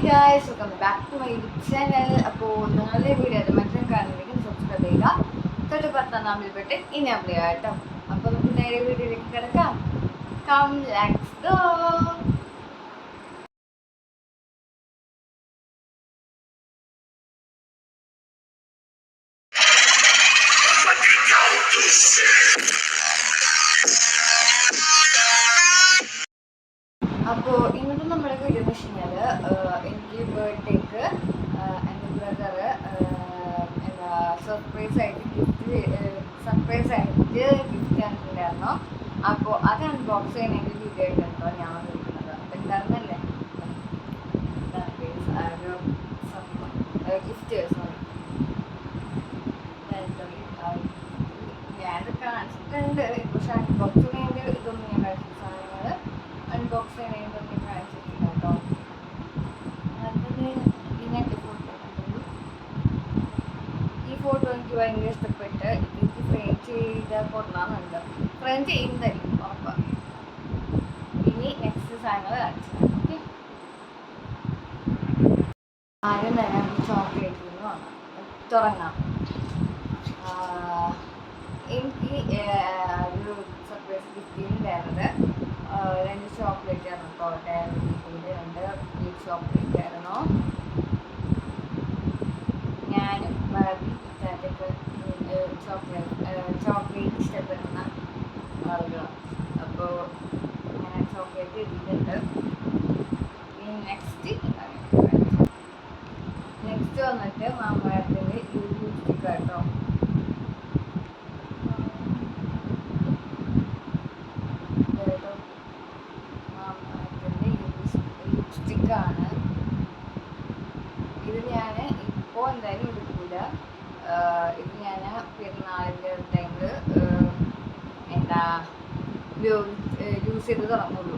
guys, welcome back to my YouTube channel. അപ്പോൾ നിങ്ങളുടെ video അത് മറ്റും കാണുന്നെങ്കിൽ സബ്സ്ക്രൈബ് ചെയ്യുക. തൊട്ട് പത്താം നാമിൽ പെട്ട് ഇനേബിൾ ചെയ്യുക കേട്ടോ. അപ്പോൾ നമുക്ക് നേരെ വീഡിയോയിലേക്ക് കിടക്കാം. Come, let's go. അപ്പോൾ ഇന്നത്തെ നമ്മുടെ വീഡിയോ എന്ന് വെച്ച് കഴിഞ്ഞാൽ എനിക്ക് ബർത്ത്ഡേക്ക് എൻ്റെ ബ്രദറ് എന്താ സർപ്രൈസ് ആയിട്ട് ഗിഫ്റ്റ് തന്നിട്ടുണ്ടായിരുന്നു. അപ്പോൾ അത് അൺബോക്സ് ചെയ്യുന്നതിൻ്റെ വീഡിയോ ആയിട്ടോ ഞാൻ വിളിക്കുന്നത്. അപ്പോൾ എന്താണെന്നല്ലേ ഗിഫ്റ്റ് ഞാനത് കാണിച്ചിട്ടുണ്ട്. പക്ഷെ അൺബോക്സ് ചെയ്യുന്നതിൻ്റെ ഇതൊന്നും ഞാൻ കഴിച്ച സാധനങ്ങൾ അൺബോക്സ് ചെയ്യണമെന്നൊന്നും കാണിച്ചിട്ടില്ല കേട്ടോ. അതിന് ഇങ്ങനത്തെ ഫോട്ടോ കണ്ടുള്ളൂ. ഈ ഫോട്ടോ എനിക്ക് ഭയങ്കര ഇഷ്ടപ്പെട്ട് എനിക്ക് ഫ്രെയിം ചെയ്ത് കൊള്ളാമെന്നുണ്ട്. ഫ്രെയിം ചെയ്യുന്നതായിരിക്കും ഉറപ്പാണ്. ഇനി നെക്സ്റ്റ് സാധനങ്ങൾ കാണിച്ചു ഓക്കെ. ആദ്യം തന്നെ ചോക്ലേറ്റിൽ നിന്ന് വാങ്ങാം. തുടങ്ങാം. എനിക്ക് ഒരു സർപ്രൈസ് ഗിഫ്റ്റിലുണ്ടായിരുന്നത് 2 ചോക്ലേറ്റ് ആയിരുന്നു കേട്ടോ. ഡയറി മിൽക്കിൻ്റെ 2 ബീറ്റ് ചോക്ലേറ്റ് ആയിരുന്നു. ഞാനും ബാബി ഇറ്റാറ്റൊക്കെ ചോക്ലേറ്റ് ഇഷ്ടപ്പെടുന്ന ആളുകളാണ്. അപ്പോൾ ഞാൻ ചോക്ലേറ്റ് എഴുതിയിട്ടുണ്ട്. ഇനി നെക്സ്റ്റ് വന്നിട്ട് മാമ്പഴത്തിൻ്റെ ലിപ്സ്റ്റിക് കേട്ടോ. ലിപ്സ്റ്റിക്കാണ് ഇത്. ഞാൻ ഇപ്പോൾ എന്തായാലും എടുക്കില്ല. ഇത് ഞാൻ പെരുന്നാളിൻ്റെ ടൈമിൽ എന്താ യൂസ് ചെയ്ത് തുടങ്ങുള്ളൂ.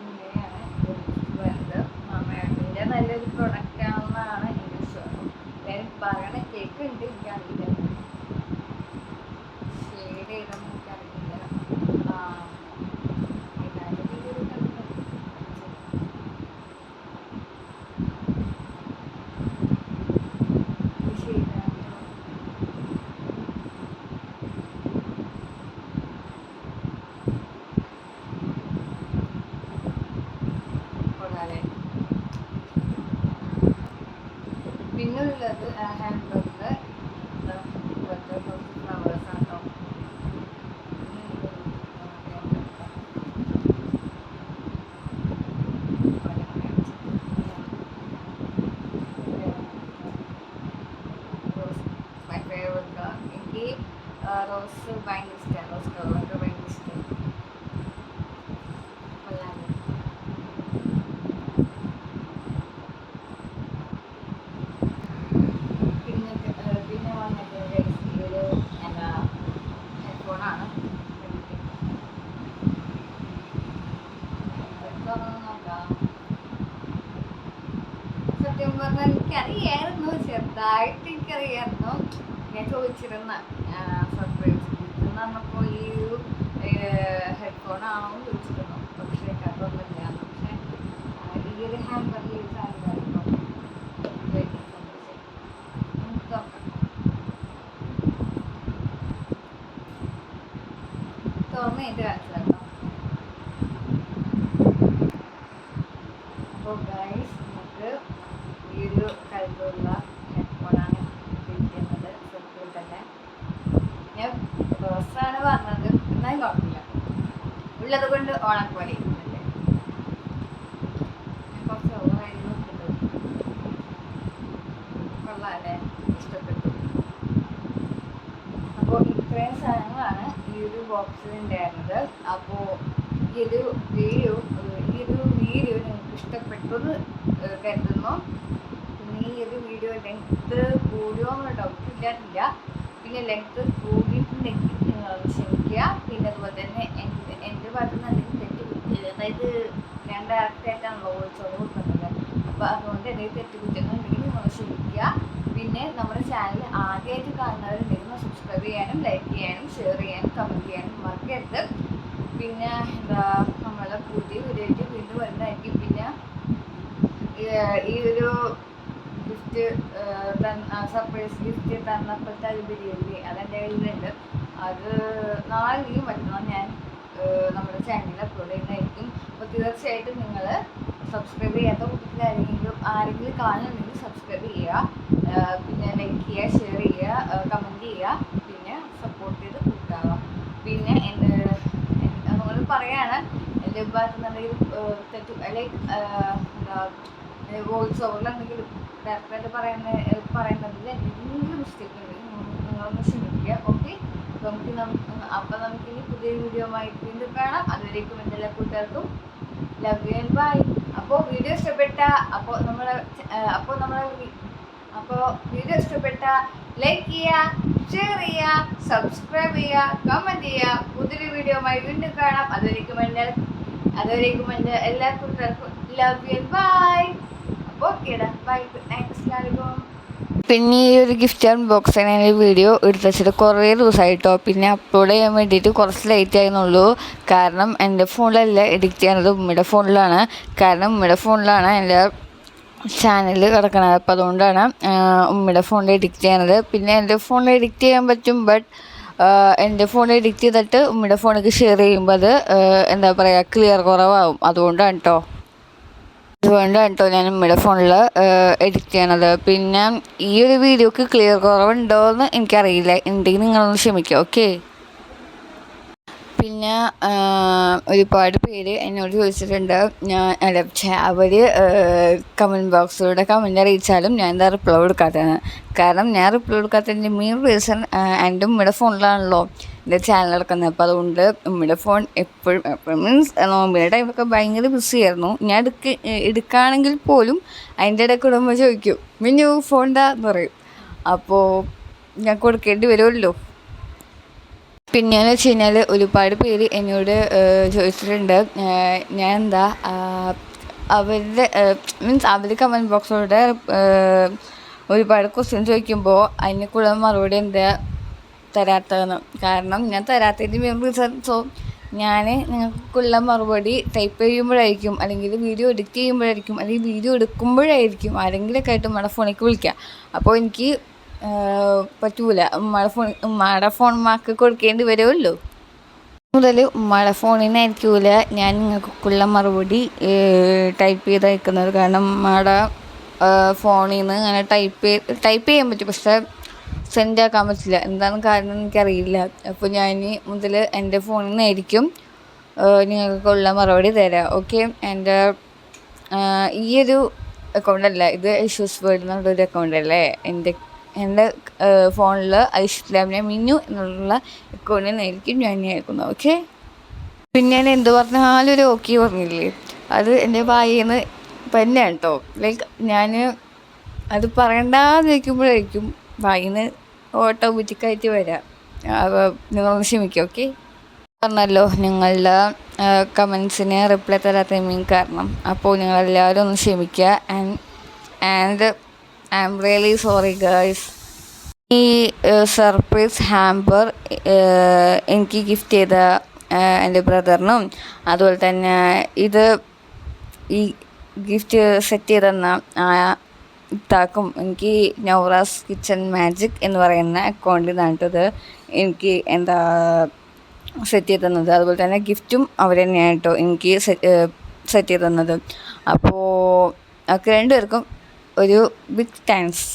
ഇങ്ങനെയാണ് വരുന്നത്. മാമയുടെ നല്ലൊരു പ്രൊഡക്റ്റ് ആണെന്നാണ് എൻ്റെ വിശ്വാസം. ഞാൻ പറയണ കേക്ക് ഉണ്ട്, എനിക്കറിയില്ല ഷെയ്ഡ് ചെയ്തൊന്നും എനിക്കറിയില്ല. പിന്നുള്ളത് ഹാൻഡ് ബാഗില് ഫ്ലവേഴ്സ് ആട്ടോ. My favourite colour. എനിക്ക് റോസ് ഭയങ്കര ഇഷ്ടമാണ്. റോസ് കളറൊക്കെ ഭയങ്കര ഇഷ്ടമാണ്. പിന്നെ വന്നിട്ട് ഒരു എന്താ ഹെഡ്ഫോണാണ്. നോക്കാം. സത്യം പറഞ്ഞാൽ എനിക്കറിയായിരുന്നു, ചെറുതായിട്ട് എനിക്കറിയായിരുന്നു. ഞാൻ ചോദിച്ചിരുന്ന സർപ്രൈസ് എന്ന് പറഞ്ഞപ്പോൾ ഈ ഒരു ഹെഡ്ഫോണാണോ എന്ന് ചോദിച്ചിരുന്നു. പക്ഷേ അതൊന്നുമില്ല. പക്ഷേ ഈ ഒരു ഹാൻഡ് ബാഗ് യൂസ് ആയിരുന്നു. തുറന്നിട്ട് കാണിച്ചു കേട്ടോ. അപ്പോൾ ഗൈസ് നമുക്ക് ഈ ഒരു കഴിവുള്ള ഹെഡ്ഫോണാണ് കിട്ടുന്നത്. സെറ്റിൽ തന്നെ ഞാൻ റോസാണ് പറഞ്ഞത്, എന്നാലും കുഴപ്പമില്ല. ഉള്ളത് കൊണ്ട് ഓണക്ക് പോലെ ഇരിക്കുന്നില്ലേ. ഞാൻ കുറച്ച് ഓവറായിരുന്നു കിട്ടുന്നത്. കൊള്ളാമല്ലേ, ഇഷ്ടപ്പെട്ടു. അപ്പോൾ ഇത്രയും സാധനങ്ങളാണ് ഈ ഒരു ബോക്സിൽ ഉണ്ടായിരുന്നത്. അപ്പോൾ ഈ ഒരു വീഡിയോ നിങ്ങൾക്ക് ഇഷ്ടപ്പെട്ടു എന്ന് കരുതുന്നു. പിന്നെ ഈ ഒരു വീഡിയോ ലെങ്ത്ത് കൂടിയോ എന്നുള്ള ഡൗട്ട് ഇല്ലാതില്ല. പിന്നെ ലെങ്ത്ത് കൂടിയിട്ടുണ്ടെങ്കിൽ നിങ്ങളൊന്ന് ക്ഷമിക്കുക. പിന്നെ അതുപോലെ തന്നെ എൻ്റെ ഭാഗത്തു നിന്ന് എന്തെങ്കിലും തെറ്റുകുറ്റം, അതായത് ഞാൻ ഡയറക്റ്റായിട്ടാണല്ലോ വോയിസ് ഓവർ കൊടുക്കുന്നത്. അപ്പോൾ അതുകൊണ്ട് എന്തെങ്കിലും തെറ്റുകുറ്റങ്ങളുണ്ടെങ്കിൽ നിങ്ങൾ ക്ഷമിക്കുക. പിന്നെ നമ്മുടെ ചാനൽ ആദ്യമായിട്ട് കാണുന്നവരുണ്ടെങ്കിൽ സബ്സ്ക്രൈബ് ചെയ്യാനും ലൈക്ക് ചെയ്യാനും ഷെയർ ചെയ്യാനും കമൻറ്റ് ചെയ്യാനും മറക്കരുത്. പിന്നെ എന്താ നമ്മളെ പുതിയ വീഡിയോയ്ക്ക് വീണ്ടും വരുന്നതായിരിക്കും. പിന്നെ ഈ ഒരു ഗിഫ്റ്റ് സർപ്രൈസ് ഗിഫ്റ്റ് തന്നപ്പോഴത്തെ ഒരു ബിരിയാണി അതെൻ്റെ കയ്യിലുണ്ട്. അത് നാളെയും പറ്റണം ഞാൻ നമ്മുടെ ചാനലിൽ അപ്ലോഡ് ചെയ്യുന്നതായിരിക്കും. അപ്പോൾ തീർച്ചയായിട്ടും നിങ്ങൾ സബ്സ്ക്രൈബ് ചെയ്യാത്ത കൂട്ടത്തിൽ ആരെങ്കിലും കാണുന്നുണ്ടെങ്കിൽ സബ്സ്ക്രൈബ് ചെയ്യുക, പിന്നെ ലൈക്ക് ചെയ്യുക, ഷെയർ ചെയ്യുക, കമൻറ്റ് ചെയ്യുക, പിന്നെ സപ്പോർട്ട് ചെയ്ത് കൂട്ടാവുക. പിന്നെ നമ്മൾ പറയാണ് എൻ്റെ ഭാഗത്തുനിന്നുണ്ടെങ്കിൽ തെറ്റ് ലൈക്ക് എന്താ വോയിസ് ഓവറിൽ എന്തെങ്കിലും ഡയറക്റ്റായിട്ട് പറയുന്നതിൽ എന്തെങ്കിലും മിസ്റ്റേക്ക് ഉണ്ടെങ്കിൽ നിങ്ങളൊന്ന് ക്ഷമിക്കുക. ഓക്കെ, നമുക്കിനി പുതിയ വീഡിയോ ആയി വീണ്ടും കാണാം. അതുവരേക്കും എൻ്റെ എല്ലാ കൂട്ടുകാർക്കും ലവ് യു ആൻഡ് ബൈ. അപ്പോൾ വീഡിയോ ഇഷ്ടപ്പെട്ട വീഡിയോ ഇഷ്ടപ്പെട്ട ലൈക്ക് ചെയ്യുക, ഷെയർ ചെയ്യുക, സബ്സ്ക്രൈബ് ചെയ്യുക, കമൻറ്റ് ചെയ്യുക. പുതിയൊരു വീഡിയോ ആയി വീണ്ടും കാണാം. അതുവരേക്കും എൻ്റെ എല്ലാ കൂട്ടുകാർക്കും ലവ് യു ആൻഡ് ബൈ. അപ്പോൾ ഓക്കേടാ, ബൈ, ഗുഡ് നൈറ്റ്, അസ്സലാമു അലൈക്കും. പിന്നെ ഈ ഒരു ഗിഫ്റ്റ് അൺബോക്സിങ് വീഡിയോ എടുത്ത് വെച്ചിട്ട് കുറേ ദിവസമായിട്ടോ. പിന്നെ അപ്ലോഡ് ചെയ്യാൻ വേണ്ടിയിട്ട് കുറച്ച് ലേറ്റ് ആയിരുന്നുള്ളൂ. കാരണം എൻ്റെ ഫോണിലല്ല എഡിറ്റ് ചെയ്യുന്നത്, ഉമ്മയുടെ ഫോണിലാണ്. കാരണം ഉമ്മയുടെ ഫോണിലാണ് എൻ്റെ ചാനൽ കിടക്കണത്. അപ്പോൾ അതുകൊണ്ടാണ് ഉമ്മയുടെ ഫോണിൽ എഡിറ്റ് ചെയ്യണത്. പിന്നെ എൻ്റെ ഫോണിൽ എഡിറ്റ് ചെയ്യാൻ പറ്റും, ബട്ട് എൻ്റെ ഫോണിൽ എഡിറ്റ് ചെയ്തിട്ട് ഉമ്മയുടെ ഫോണിലേക്ക് ഷെയർ ചെയ്യുമ്പോൾ അത് എന്താ പറയുക, ക്ലിയർ കുറവാകും. അതുകൊണ്ടാണ് കേട്ടോ ഞാൻ ഉമ്മയുടെ ഫോണിൽ എഡിറ്റ് ചെയ്യണത്. പിന്നെ ഈ ഒരു വീഡിയോക്ക് ക്ലിയർ കുറവുണ്ടോ എന്ന് എനിക്കറിയില്ല, ഉണ്ടെങ്കിൽ നിങ്ങളൊന്ന് ക്ഷമിക്കുക. ഓക്കെ. പിന്നെ ഒരുപാട് പേര് എന്നോട് ചോദിച്ചിട്ടുണ്ട്, അവർ കമൻറ്റ് ബോക്സിലൂടെ കമൻറ്റ് അറിയിച്ചാലും ഞാൻ എന്താ റിപ്ലൈ കൊടുക്കാത്തതാണ്. കാരണം ഞാൻ റിപ്ലൈ കൊടുക്കാത്തതിൻ്റെ മെയിൻ റീസൺ എൻ്റെ ഉമ്മയുടെ ഫോണിലാണല്ലോ എൻ്റെ ചാനൽ നടക്കുന്നത്. അപ്പോൾ അതുകൊണ്ട് ഉമ്മയുടെ ഫോൺ എപ്പോഴും മീൻസ് നോമ്പിൻ്റെ ടൈമൊക്കെ ഭയങ്കര ബിസി ആയിരുന്നു. ഞാൻ എടുക്കുകയാണെങ്കിൽ പോലും അതിൻ്റെ ഇടയ്ക്ക് ഇടുമ്പോൾ ചോദിക്കും, മിന്നു ഫോൺ എന്താ എന്ന് പറയും. അപ്പോൾ ഞാൻ കൊടുക്കേണ്ടി വരുമല്ലോ. പിന്നെയെന്ന് വെച്ച് കഴിഞ്ഞാൽ ഒരുപാട് പേര് എന്നോട് ചോദിച്ചിട്ടുണ്ട്, ഞാൻ എന്താ അവരുടെ മീൻസ് അവർ കമൻറ്റ് ബോക്സിലൂടെ ഒരുപാട് ക്വസ്റ്റ്യൻ ചോദിക്കുമ്പോൾ അതിനൊക്കെയുള്ള മറുപടി എന്താ തരാത്തതെന്ന്. കാരണം ഞാൻ തരാത്തതിൻ്റെ മെയിൻ റീസൺ ഞാൻ നിങ്ങൾക്കുള്ള മറുപടി ടൈപ്പ് ചെയ്യുമ്പോഴായിരിക്കും, അല്ലെങ്കിൽ വീഡിയോ എഡിറ്റ് ചെയ്യുമ്പോഴായിരിക്കും, അല്ലെങ്കിൽ വീഡിയോ എടുക്കുമ്പോഴായിരിക്കും ആരെങ്കിലുമൊക്കെ ആയിട്ട് നമ്മുടെ ഫോണിലേക്ക് വിളിക്കുക. അപ്പോൾ എനിക്ക് പറ്റൂല, ഉമ്മയുടെ ഫോൺ മാക്ക് കൊടുക്കേണ്ടി വരുമല്ലോ. മുതൽ ഉമ്മയുടെ ഫോണിനായിരിക്കൂല ഞാൻ നിങ്ങൾക്കുള്ള മറുപടി ടൈപ്പ് ചെയ്ത് അയക്കുന്നത്. കാരണം ഉമ്മയുടെ ഫോണിൽ നിന്ന് അങ്ങനെ ടൈപ്പ് ചെയ്യാൻ പറ്റും, പക്ഷേ സെൻഡ് ആക്കാൻ പറ്റില്ല. എന്താണ് കാരണം എനിക്കറിയില്ല. അപ്പോൾ ഞാൻ മുതൽ എൻ്റെ ഫോണിൽ നിന്നായിരിക്കും നിങ്ങൾക്കുള്ള മറുപടി തരാം. ഓക്കെ. എൻ്റെ ഈയൊരു അക്കൗണ്ടല്ല, ഇത് ഐഷൂസ് വേൾഡ് എന്നുള്ളൊരു അക്കൗണ്ടല്ലേ. എൻ്റെ ഫോണിൽ ഐഷ്ലാമിനെ മിന്നു എന്നുള്ള അക്കൗണ്ടിൽ നിന്നായിരിക്കും ഞാൻ അയക്കുന്നത്. ഓക്കെ. പിന്നെ ഞാൻ എന്ത് പറഞ്ഞാലും ഒരു ഓക്കെ പറഞ്ഞില്ലേ, അത് എൻ്റെ വായിൽ നിന്ന് തന്നെയാണ് കേട്ടോ. ലൈക്ക് ഞാൻ അത് പറയണ്ടെന്ന് വയ്ക്കുമ്പോഴായിരിക്കും വായിൽ നിന്ന് ഓട്ടോമാറ്റിക്കായിട്ട് വരാം. അപ്പോൾ നിങ്ങളൊന്ന് ക്ഷമിക്കുക. ഓക്കെ. പറഞ്ഞല്ലോ നിങ്ങളുടെ കമൻസിന് റിപ്ലൈ തരാത്ത മെയിൻ കാരണം. അപ്പോൾ നിങ്ങളെല്ലാവരും ഒന്ന് ക്ഷമിക്കുക. And I am really sorry guys. ഈ സർപ്രൈസ് ഹാമ്പർ എനിക്ക് ഗിഫ്റ്റ് ചെയ്ത എൻ്റെ ബ്രദറിനും, അതുപോലെ തന്നെ ഈ ഗിഫ്റ്റ് സെറ്റ് ചെയ്തെന്ന ഇത്താക്കും എനിക്ക് നൗറാസ് കിച്ചൺ മാജിക് എന്ന് പറയുന്ന അക്കൗണ്ടിൽ നിന്നിട്ടത് എനിക്ക് എന്താ സെറ്റ് ചെയ്ത് തന്നത്. അതുപോലെ തന്നെ ഗിഫ്റ്റും അവർ തന്നെയാണ് കേട്ടോ എനിക്ക് സെറ്റ് ചെയ്ത് തന്നത്. അപ്പോൾ അവർക്ക് രണ്ടുപേർക്കും ഒരു ബിഗ് താങ്ക്സ്.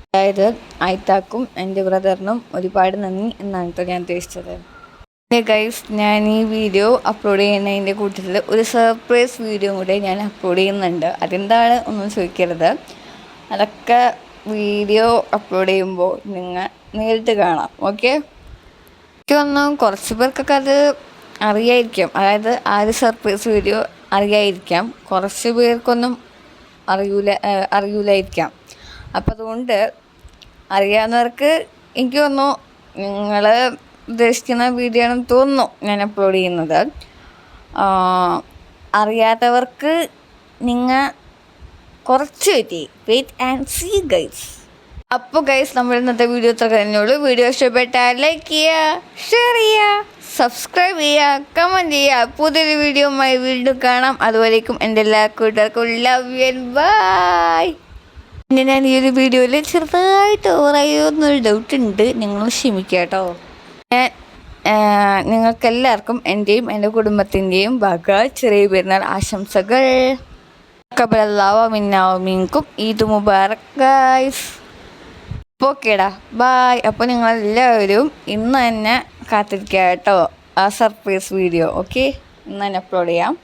അതായത് ഐത്താക്കും എൻ്റെ ബ്രദറിനും ഒരുപാട് നന്ദി എന്നാണ് കേട്ടോ ഞാൻ ഉദ്ദേശിച്ചത്. ഗൈസ്, ഞാൻ ഈ വീഡിയോ അപ്ലോഡ് ചെയ്യുന്നതിൻ്റെ കൂട്ടത്തിൽ ഒരു സർപ്രൈസ് വീഡിയോ കൂടെ ഞാൻ അപ്ലോഡ് ചെയ്യുന്നുണ്ട്. അതെന്താണ് ഒന്നും ചോദിക്കരുത്. അതൊക്കെ വീഡിയോ അപ്ലോഡ് ചെയ്യുമ്പോൾ നിങ്ങൾ നേരിട്ട് കാണാം. ഓക്കെ. എനിക്കൊന്നും കുറച്ച് പേർക്കൊക്കെ അത് അറിയായിരിക്കാം, അതായത് ആ ഒരു സർപ്രൈസ് വീഡിയോ അറിയായിരിക്കാം. കുറച്ച് പേർക്കൊന്നും അറിയൂലായിരിക്കാം. അപ്പം അതുകൊണ്ട് അറിയാവുന്നവർക്ക് എനിക്ക് തോന്നുന്നു നിങ്ങൾ ഉദ്ദേശിക്കുന്ന വീഡിയോ ആണെന്ന് തോന്നുന്നു ഞാൻ അപ്ലോഡ് ചെയ്യുന്നത്. അറിയാത്തവർക്ക് നിങ്ങൾ കുറച്ച് വെയിറ്റ് ആൻഡ് സീ ഗൈസ്. അപ്പോൾ ഗൈസ്, നമ്മൾ ഇന്നത്തെ വീഡിയോ ഇത്ര കഴിഞ്ഞുള്ളൂ. വീഡിയോ ഇഷ്ടപ്പെട്ടാൽ ലൈക്ക് ചെയ്യുക, ഷെയർ ചെയ്യുക, സബ്സ്ക്രൈബ് ചെയ്യുക, കമൻറ്റ് ചെയ്യുക. പുതിയൊരു വീഡിയോയുമായി വീണ്ടും കാണാം. അതുവരേക്കും എൻ്റെ എല്ലാ കൂട്ടുകാർക്കും ലവ് യു ആൻഡ് ബൈ. പിന്നെ ഞാൻ ഈ ഒരു വീഡിയോയിൽ ചെറുതായിട്ട് ഓവറായൊന്നൊരു ഡൗട്ട് ഉണ്ട്, നിങ്ങൾ ക്ഷമിക്കുക കേട്ടോ. ഞാൻ നിങ്ങൾക്കെല്ലാവർക്കും എൻ്റെയും എൻ്റെ കുടുംബത്തിൻ്റെയും ചെറിയ പെരുന്നാൾ ആശംസകൾ. കബലല്ലാഹു മിന്നാ വമിൻകും. ഈദ് മുബാറക് ഗൈസ്. ഓക്കേടാ, ബായ്. അപ്പോൾ നിങ്ങളെല്ലാവരും ഇന്ന് തന്നെ കാത്തിരിക്കുക കേട്ടോ, ആ സർപ്രൈസ് വീഡിയോ. ഓക്കെ, ഇന്ന് തന്നെ അപ്ലോഡ് ചെയ്യാം.